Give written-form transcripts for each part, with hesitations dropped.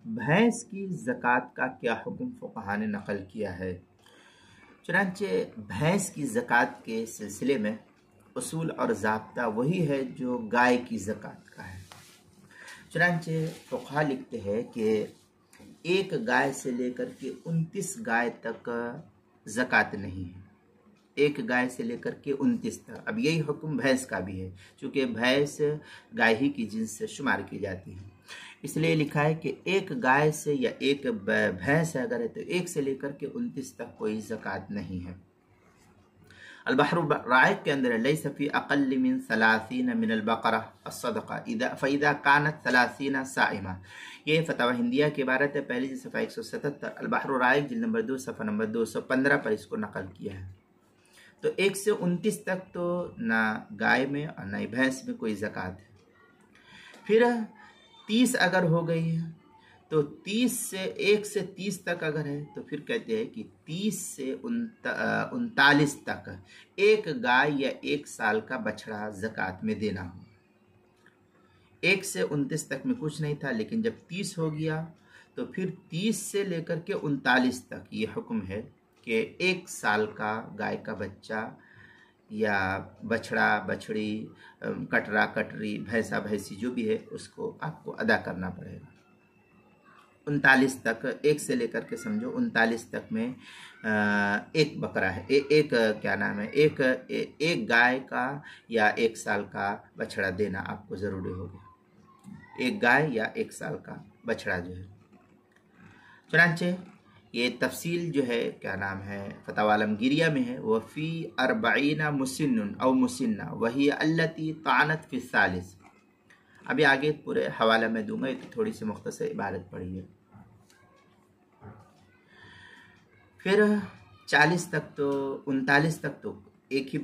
भैंस की ज़कात का क्या हुक्म फुक़हा ने नक़ल किया है। चुनांचे भैंस की ज़कात के सिलसिले में उसूल और ज़ाब्ता वही है जो गाय की ज़कात का है। चुनांचे फुक़हा लिखते हैं कि एक गाय से लेकर के 29 गाय तक ज़कात नहीं है। एक गाय से लेकर के 29 तक। अब यही हुक्म भैंस का भी है, चूँकि भैंस गाय ही की जिन्स से शुमार की जाती है। इसलिए लिखा है कि एक गाय से या एक भैंस अगर है तो एक से लेकर के 29 तक कोई ज़कात नहीं है। अल-बहर राइक के अंदर लैस फी अक़ल्ल मिन 30 मिन अल-बक़रा अस-सदक़ा फ़इज़ा कानत 30 साइमा। ये फतवा हिंदिया की इबारत है, पहली सफ़ा 177। अल-बहर राइक जिल्द नंबर 2 सफ़ा नंबर 215 पर इसको नकल किया है। तो 1 से 29 तक तो ना गाय में और ना ही भैंस में कोई ज़कात है। फिर 30 अगर हो गई है तो 30 से 1 से 30 तक अगर है तो फिर कहते हैं कि 30 से 39 तक एक गाय या 1 साल का बछड़ा ज़कात में देना हो। 1 से 29 तक में कुछ नहीं था, लेकिन जब 30 हो गया तो फिर 30 से लेकर के 39 तक ये हुक्म है कि 1 साल का गाय का बच्चा या बछड़ा बछड़ी, कटरा कटरी, भैंसा भैंसी जो भी है उसको आपको अदा करना पड़ेगा। 39 तक, 1 से लेकर के समझो 39 तक में एक बकरा है, एक क्या नाम है, एक गाय का या 1 साल का बछड़ा देना आपको ज़रूरी होगा। एक गाय या 1 साल का बछड़ा जो है। चुनांचे ये तफसील जो है क्या नाम है फतवा आलमगीरिया में है, वफ़ी 40 मुसिन्नुन औ मुसिन्ना वही अल्लती तानत फी सालिस। अभी आगे पूरे हवाला में दूंगा, ये तो थोड़ी सी मुख्तसर इबारत पढ़ी है। फिर 40 तक तो 39 तक तो एक ही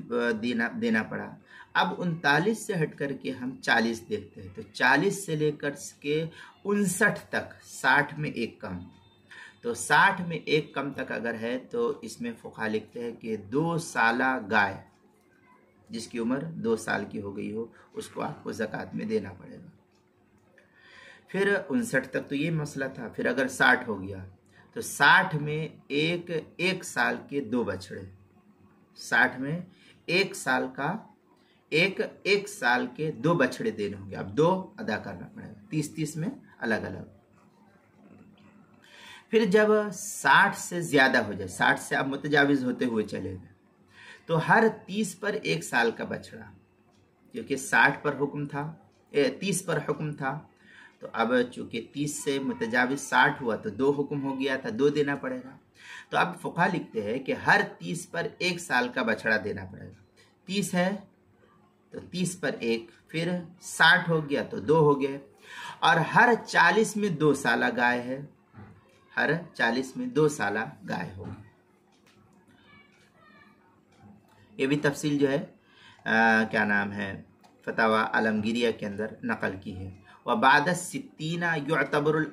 देना पड़ा। अब 39 से हट कर के हम 40 देखते हैं तो 40 से लेकर के 59 तक 60 में एक कम, तो 60 में एक कम तक अगर है तो इसमें फुक़हा लिखते हैं कि 2 साला गाय जिसकी उम्र 2 साल की हो गई हो उसको आपको ज़कात में देना पड़ेगा। फिर 59 तक तो ये मसला था। फिर अगर 60 हो गया तो 60 में एक साल के 2 बछड़े, 60 में 1 साल का एक साल के 2 बछड़े देने होंगे। अब 2 अदा करना पड़ेगा, 30-30 में अलग अलग। फिर जब 60 से ज़्यादा हो जाए, 60 से अब मुतजाविज़ होते हुए चले गए, तो हर 30 पर 1 साल का बछड़ा, क्योंकि 60 पर हुक्म था, 30 पर हुक्म था, तो अब चूँकि 30 से मुतजाविज़ 60 हुआ तो 2 हुक्म हो गया था, 2 देना पड़ेगा। तो अब फुक़हा लिखते हैं कि हर 30 पर 1 साल का बछड़ा देना पड़ेगा। 30 है तो 30 पर 1, फिर 60 हो गया तो 2 हो गए, और हर 40 में 2 साला गाय है, हर 40 में 2 साला गाय होगी। ये भी तफसील जो है क्या नाम है फतवा आलमगीरिया के अंदर नकल की है। व बाद 60 युअतबरुल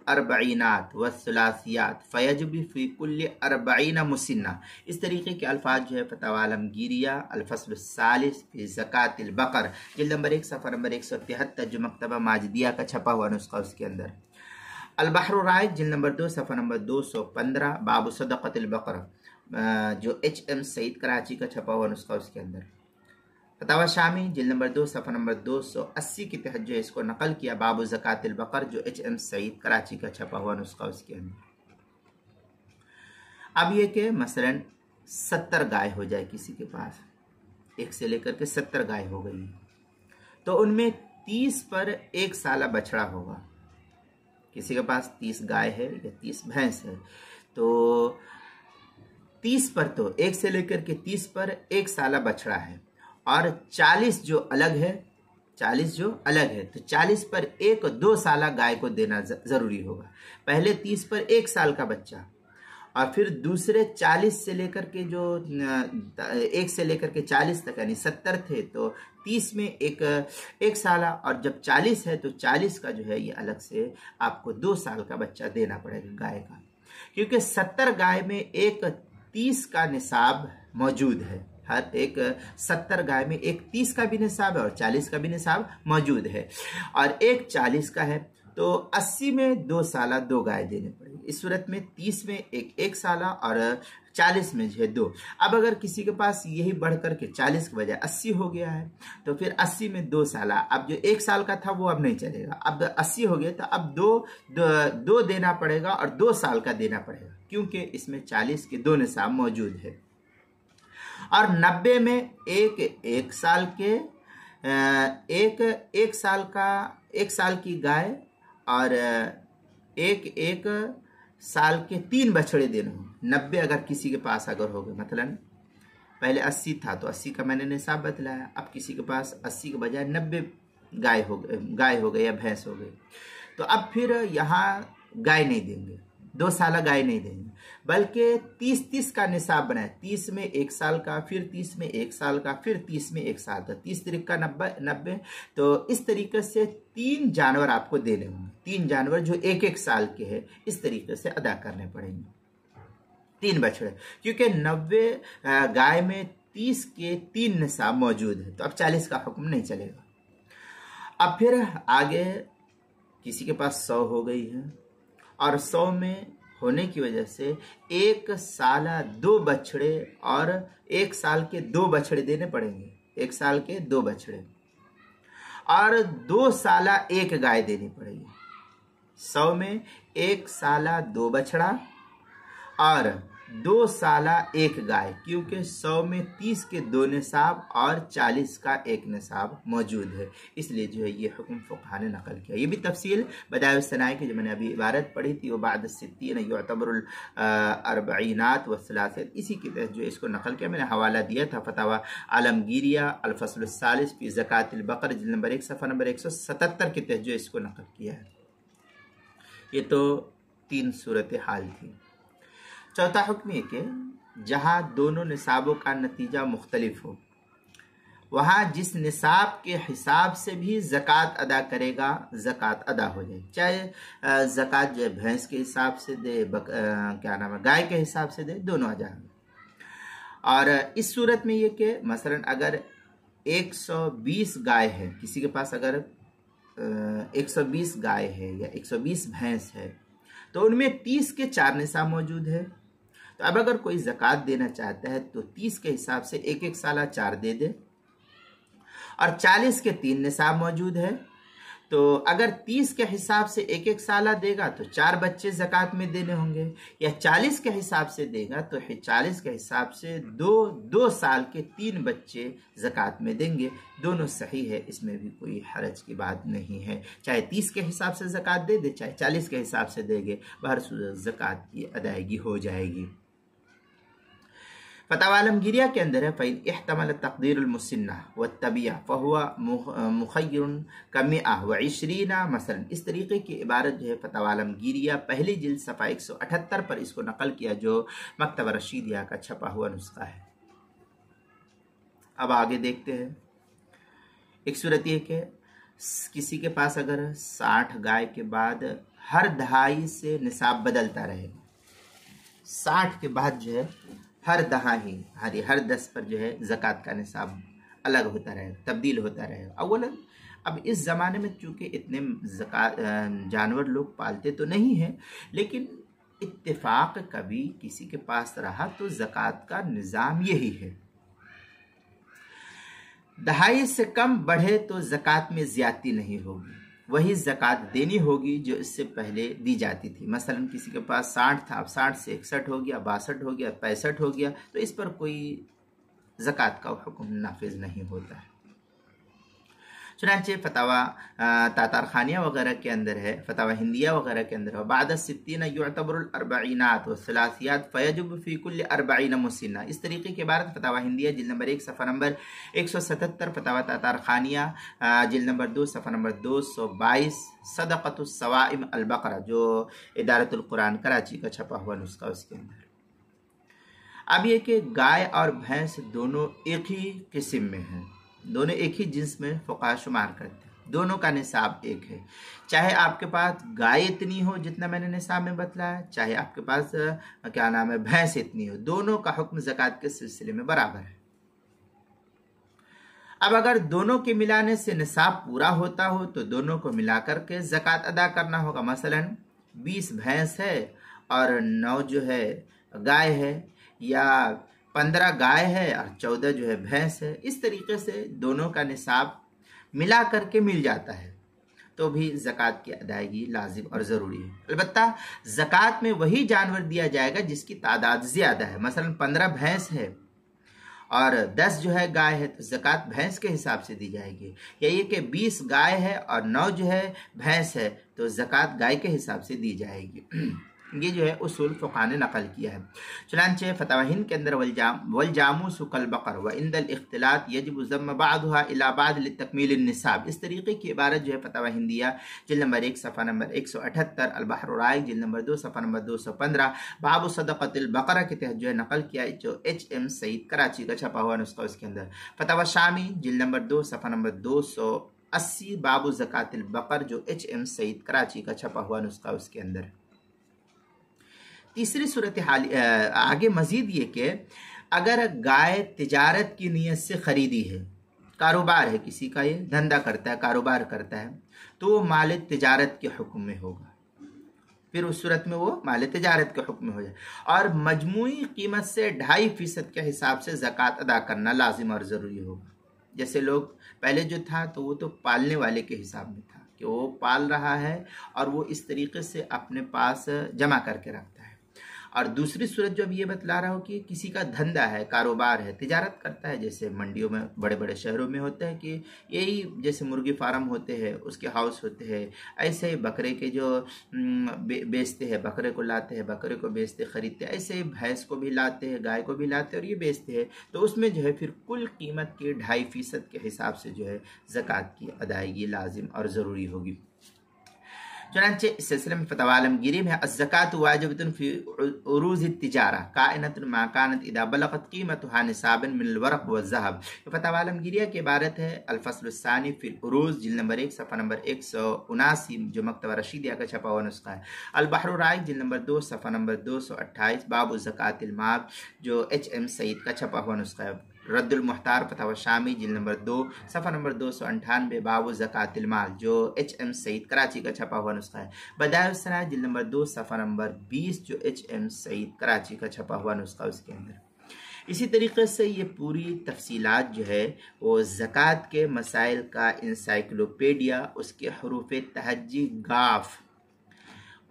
अर्बईनात व सलासियात फयजबी फ़ी कुल्ली 40 मुसिन्ना। इस तरीके के अल्फाज जो है फतवा आलमगीरिया अल-फ़स्ल सालिस फ़ी ज़कातिल बकर जिल्द नंबर 1 सफ़ा नंबर 173 जो मकतबा माजिदिया का छपा हुआ नुस्खा उसके अंदर। अल-बहर राइक जिल्द नंबर 2 सफ़ा नंबर 215 बाब सदक़तिल बकर जो HM सईद कराची का छपा हुआ नुस्खा उसके अंदर। फतवा शामी जिल्द नंबर 2 सफ़ा नंबर 280 के तहत जो इसको नकल किया बाब ज़कातिल बकर जो HM सईद कराची का छपा हुआ नुस्खा उसके अंदर। अब ये कि मसलन 70 गाय हो जाए किसी के पास, 1 से लेकर के 70 गाय हो गई, तो उनमें 30 पर 1 साला बछड़ा होगा। किसी के पास 30 गाय है या 30 भैंस है, तो 30 पर तो 1 से लेकर के 30 पर 1 साला बछड़ा है, और 40 जो अलग है, 40 जो अलग है तो 40 पर 1-2 साला गाय को देना ज़रूरी होगा। पहले 30 पर 1 साल का बच्चा, और फिर दूसरे 40 से लेकर के जो 1 से लेकर के 40 तक यानी 70 थे तो 30 में एक साला, और जब 40 है तो 40 का जो है ये अलग से आपको 2 साल का बच्चा देना पड़ेगा गाय का, क्योंकि 70 गाय में एक 30 का निसाब मौजूद है। हर एक 70 गाय में एक 30 का भी निसाब है और 40 का भी निसाब मौजूद है, और एक 40 का है तो 80 में 2 साला 2 गाय देने पड़ेगी। इस सूरत में 30 में एक साला और 40 में जो है 2। अब अगर किसी के पास यही बढ़ करके 40 के बजाय 80 हो गया है तो फिर 80 में 2 साला, अब जो 1 साल का था वो अब नहीं चलेगा, अब 80 हो गया तो अब दो देना पड़ेगा और 2 साल का देना पड़ेगा, क्योंकि इसमें 40 के 2 निसाब मौजूद है। और 90 में एक साल के एक साल की गाय और एक साल के 3 बछड़े देने हो। 90 अगर किसी के पास अगर हो गए, मतलब पहले 80 था तो 80 का मैंने निसाब बतलाया, अब किसी के पास 80 के बजाय 90 गाय हो गए या भैंस हो गई, तो अब फिर यहाँ गाय नहीं देंगे, 2 साल गाय नहीं देंगे, बल्कि 30 का निसाब बनाए। 30 में 1 साल का, फिर 30 में 1 साल का, फिर 30 में 1 साल का, 30 तरीक का 90। तो इस तरीके से 3 जानवर आपको देने होंगे, 3 जानवर जो 1 साल के हैं, इस तरीके से अदा करने पड़ेंगे। 3 बछड़े, क्योंकि 90 गाय में 30 के 3 निसाब मौजूद है, तो अब 40 का हुक्म नहीं चलेगा। अब फिर आगे किसी के पास 100 हो गई है और 100 में होने की वजह से 1 साला 2 बछड़े और 1 साल के 2 बछड़े देने पड़ेंगे, 1 साल के 2 बछड़े और 2 साला 1 गाय देनी पड़ेगी। 100 में 1 साला 2 बछड़ा और 2 साला 1 गाय, क्योंकि 100 में 30 के 2 निसाब और 40 का 1 निसाब मौजूद है, इसलिए जो है ये हुक्म फुक़हा ने नकल किया। ये भी तफसील बदाए सनाए की जो मैंने अभी इबारत पढ़ी थी, वो बाद सित्तीन युअतबरुल अर्बईनात व सलासियत, इसी के तहत जो इसको नकल किया। मैंने हवाला दिया था फतवा आलमगीरिया अल-फ़स्ल सालिस फी ज़कातिल बकर जिल्द नंबर 1 सफ़ा नंबर 177 के तहत जो इसको नकल किया है। ये तो 3 सूरत हाल थी। चौथा हुक्म है कि जहाँ दोनों निसाबों का नतीजा मुख्तलिफ हो, वहाँ जिस निसाब के हिसाब से भी ज़कात अदा करेगा, ज़कात अदा हो जाए। चाहे ज़कात जो भैंस के हिसाब से दे, गाय के हिसाब से दे, दोनों आ जाएंगे। और इस सूरत में ये कि मसलन अगर 120 गाय है, किसी के पास अगर 120 गाय है या 120 भैंस है, तो उनमें 30 के 4 निसाब मौजूद है। तो अब अगर कोई ज़कात देना चाहता है तो 30 के हिसाब से 1 साला 4 दे दे, और 40 के 3 निसाब मौजूद है। तो अगर 30 के हिसाब से 1 साला देगा तो 4 बच्चे ज़कात में देने होंगे, या 40 के हिसाब से देगा तो 40 के हिसाब से 2 साल के 3 बच्चे ज़कात में देंगे। दोनों सही है, इसमें भी कोई हरज की बात नहीं है। चाहे 30 के हिसाब से ज़कात दे दे, चाहे 40 के हिसाब से देंगे, बहर सूरत ज़कात की अदायगी हो जाएगी। फतवा आलमगीरिया के अंदर है फ़इन इहतमल तक़दीरुल मुसिन्ना व तबिया फ़हुवा मुख़य्यरुन कमिआ व 20 मसलन। इस तरीके की इबारत जो है फतवा आलमगीरिया पहली जिल्द सफ़ा 178 पर इसको नकल किया, जो मकतब रशीदिया का छपा हुआ नुस्खा है। अब आगे देखते हैं। एक सूरत ये कि किसी के पास अगर 60 गाय के बाद हर दहाई से निसाब बदलता रहेगा, 60 के बाद जो है हर दहाई हर 10 पर जो है ज़कात का निसाब अलग होता रहेगा, तब्दील होता रहेगा। अव्वलन अब इस ज़माने में चूँकि इतने जानवर लोग पालते तो नहीं हैं, लेकिन इत्तेफाक कभी किसी के पास रहा तो ज़कात का निज़ाम यही है, दहाई से कम बढ़े तो ज़कात में ज़्यादती नहीं होगी, वही ज़कात देनी होगी जो इससे पहले दी जाती थी। मसलन किसी के पास 60 था, अब 60 से 61 हो गया, 62 हो गया, 65 हो गया, तो इस पर कोई ज़कात का हुक्म नाफिज नहीं होता है। चुनांचे फतवा तातार खानिया वगैरह के अंदर है, फतवा हिंदिया वगैरह के अंदर है, बाद सित्तीन युअतबरुल अर्बईनात व सलासियात फयजुब फी कुल्ल 40 मुसिन्ना। इस तरीके के बारे फतवा हिंदिया जिल्द नंबर 1 सफ़ा नंबर 177, फतवा तातार खानिया जिल्द नंबर 2 सफ़ा नंबर 222, सदक़तुस सवाइम अल बकरा जो इदारतुल कुरान कराची का छपा हुआ नुस्खा, उसके अंदर। अब ये कि गाय और भैंस दोनों एक ही किस्म में हैं, दोनों एक ही जिन्स में फ़ुक़हा शुमार करते हैं, दोनों का निसाब एक है। चाहे आपके पास गाय इतनी हो जितना मैंने निसाब में बतलाया, चाहे आपके पास भैंस इतनी हो, दोनों का हुक्म ज़कात के सिलसिले में बराबर है। अब अगर दोनों के मिलाने से निसाब पूरा होता हो तो दोनों को मिलाकर के ज़कात अदा करना होगा। मसलन 20 भैंस है और 9 जो है गाय है, या 15 गाय है और 14 जो है भैंस है। इस तरीके से दोनों का निसाब मिला करके मिल जाता है तो भी ज़कात की अदायगी लाजिम और ज़रूरी है। अलबत्ता ज़कात में वही जानवर दिया जाएगा जिसकी तादाद ज़्यादा है। मसलन 15 भैंस है और 10 जो है गाय है तो ज़कात भैंस के हिसाब से दी जाएगी। या ये कि 20 गाय है और 9 जो है भैंस है तो ज़कात गाय के हिसाब से दी जाएगी। ये जो है उसूल फ़ुक़हा ने नकल किया है। चुनांचे फतवा हिंद के अंदर वलजामूसु कल बकर व इंदल इख्तिलात यजिबु ज़म्म बादुहा इला बाद लितकमील निसाब, इस तरीके की इबारत जो है फतवा हिंदिया जिल्द नंबर 1 सफ़ा नंबर 178, अल बहर राइक जिल्द नंबर 2 सफ़ा नंबर 215 बाबु सदक़तिल बकरा के तहत जो है नकल किया, जो HM सईद कराची का छपा हुआ नुस्खा उसके अंदर। फतवा शामी जिल्द नंबर 2 सफ़ा नंबर 280 बाबु ज़कातिल बकर जो HM सईद कराची का छपा हुआ नुस्खा उसके अंदर। तीसरी सूरत हाल आगे मजीद ये कि अगर गाय तिजारत की नीयत से ख़रीदी है, कारोबार है किसी का, ये धंधा करता है, कारोबार करता है, तो वो माल तिजारत के हुक्म में होगा। फिर उस सूरत में वो माल तिजारत के हुक्म में हो जाए और मजमूई कीमत से 2.5% के हिसाब से ज़कात अदा करना लाजिम और ज़रूरी होगा। जैसे लोग पहले जो था तो वो तो पालने वाले के हिसाब में था कि वो पाल रहा है और वो इस तरीके से अपने पास जमा करके रखता है। और दूसरी सूरत जो अब ये बतला रहा हो कि किसी का धंधा है, कारोबार है, तिजारत करता है, जैसे मंडियों में बड़े बड़े शहरों में होता है कि यही जैसे मुर्गी फार्म होते हैं उसके हाउस होते हैं, ऐसे ही बकरे के जो बेचते हैं, बकरे को लाते हैं, बकरे को बेचते ख़रीदते, ऐसे ही भैंस को भी लाते हैं, गाय को भी लाते हैं और ये बेचते हैं। तो उसमें जो है फिर कुल कीमत के 2.5% के हिसाब से जो है ज़कात की अदायगी लाजिम और ज़रूरी होगी। चुनांचे इस सिलसिले में फतवा आलमगीरी में अज़्ज़कातु वाजिबतुन फी उरूज़ तिजारा काइनतुन मा कानत इदा बलगत कीमतुहा निसाबन मिनल वरक़ व ज़हब। फतवा आलमगीरिया की इबारत है अल-फ़स्ल अस-सानी फ़िल उरूज़ जिल्द नंबर 1 सफ़ा नंबर 179 जो मकतबा रशीदिया का छपा हुआ नुस्खा है। अल बहर राइक जिल्द नंबर 2 सफ़ा नंबर 228 बाबु ज़कातिल माल जो HM सईद का छपा हुआ नुस्खा है। रद्दुल मुख्तार फतवा शामी जिल्द नंबर 2 सफ़ा नंबर 298 बाबु ज़कातिल माल जो HM सईद कराची का छपा हुआ नुस्खा है। बदाइउस सनाया जिल्द नंबर 2 सफ़ा नंबर 20 जो HM सईद कराची का छपा हुआ नुस्खा उसके अंदर। इसी तरीके से ये पूरी तफसीलात जो है वो ज़कात के मसाइल का इंसाइक्लोपीडिया, उसके हरूफ तहज्जी गाफ,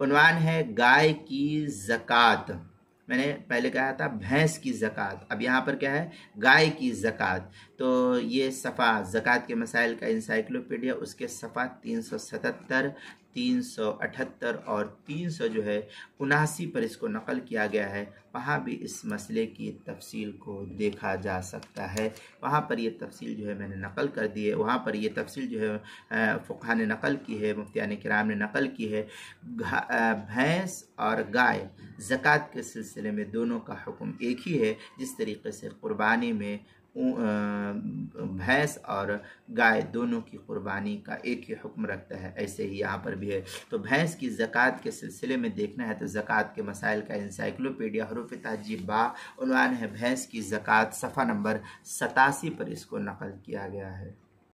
उन्वान है गाय की ज़कात। मैंने पहले कहा था भैंस की ज़कात, अब यहाँ पर क्या है, गाय की ज़कात। तो ये सफ़ा ज़कात के मसाइल का इंसाइक्लोपीडिया, उसके सफ़ा 377, 378 और 300 जो है 79 पर इसको नकल किया गया है। वहाँ भी इस मसले की तफसील को देखा जा सकता है। वहाँ पर ये तफसील जो है मैंने नकल कर दी है, वहाँ पर ये तफसील जो है फ़ुक़हा ने नकल की है, मुफ्तियान किराम ने नकल की है। भैंस और गाय ज़कात के सिलसिले में दोनों का हुक्म एक ही है। जिस तरीके से क़ुरबानी में भैंस और गाय दोनों की कुर्बानी का एक ही हुक्म रखता है, ऐसे ही यहाँ पर भी है। तो भैंस की ज़कात के सिलसिले में देखना है तो ज़कात के मसाइल का इंसाइक्लोपीडिया हरूफ तहज्जी बा उन्वान है भैंस की ज़कात, सफ़ा नंबर 87 पर इसको नकल किया गया है।